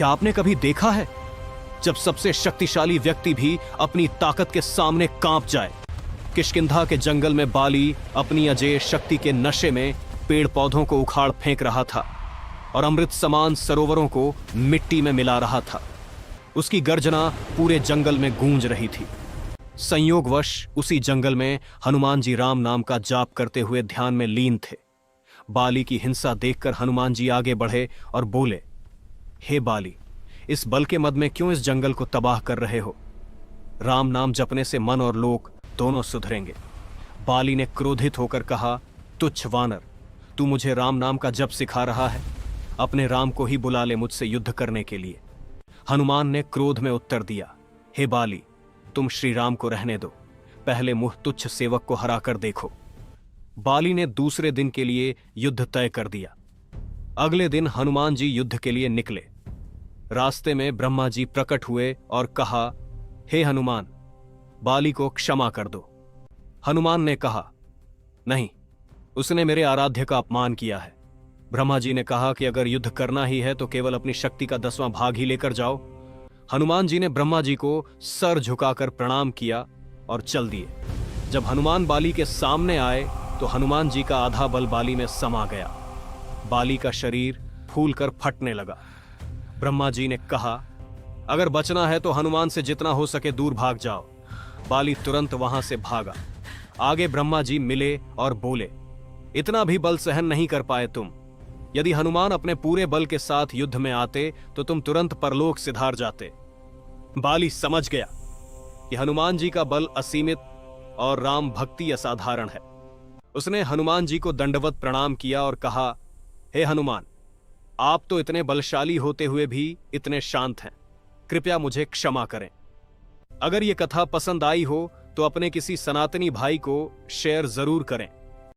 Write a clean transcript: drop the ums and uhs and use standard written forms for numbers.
क्या आपने कभी देखा है जब सबसे शक्तिशाली व्यक्ति भी अपनी ताकत के सामने कांप जाए? किष्किंधा के जंगल में बाली अपनी अजेय शक्ति के नशे में पेड़ पौधों को उखाड़ फेंक रहा था और अमृत समान सरोवरों को मिट्टी में मिला रहा था। उसकी गर्जना पूरे जंगल में गूंज रही थी। संयोगवश उसी जंगल में हनुमान जी राम नाम का जाप करते हुए ध्यान में लीन थे। बाली की हिंसा देखकर हनुमान जी आगे बढ़े और बोले, हे बाली, इस बल के मद में क्यों इस जंगल को तबाह कर रहे हो? राम नाम जपने से मन और लोक दोनों सुधरेंगे। बाली ने क्रोधित होकर कहा, तुच्छ वानर, तू मुझे राम नाम का जप सिखा रहा है? अपने राम को ही बुला ले मुझसे युद्ध करने के लिए। हनुमान ने क्रोध में उत्तर दिया, हे बाली, तुम श्री राम को रहने दो, पहले मुह तुच्छ सेवक को हरा कर देखो। बाली ने दूसरे दिन के लिए युद्ध तय कर दिया। अगले दिन हनुमान जी युद्ध के लिए निकले। रास्ते में ब्रह्मा जी प्रकट हुए और कहा, हे हनुमान, बाली को क्षमा कर दो। हनुमान ने कहा, नहीं, उसने मेरे आराध्य का अपमान किया है। ब्रह्मा जी ने कहा कि अगर युद्ध करना ही है तो केवल अपनी शक्ति का 10वां भाग ही लेकर जाओ। हनुमान जी ने ब्रह्मा जी को सर झुकाकर प्रणाम किया और चल दिए। जब हनुमान बाली के सामने आए तो हनुमान जी का आधा बल बाली में समा गया। बाली का शरीर फूलकर फटने लगा। ब्रह्मा जी ने कहा, अगर बचना है तो हनुमान से जितना हो सके दूर भाग जाओ। बाली तुरंत वहां से भागा। आगे ब्रह्मा जी मिले और बोले, इतना भी बल सहन नहीं कर पाए तुम। यदि हनुमान अपने पूरे बल के साथ युद्ध में आते तो तुम तुरंत परलोक सिधार जाते। बाली समझ गया कि हनुमान जी का बल असीमित और राम भक्ति असाधारण है। उसने हनुमान जी को दंडवत प्रणाम किया और कहा, हे हनुमान, आप तो इतने बलशाली होते हुए भी इतने शांत हैं। कृपया मुझे क्षमा करें। अगर ये कथा पसंद आई हो तो अपने किसी सनातनी भाई को शेयर जरूर करें।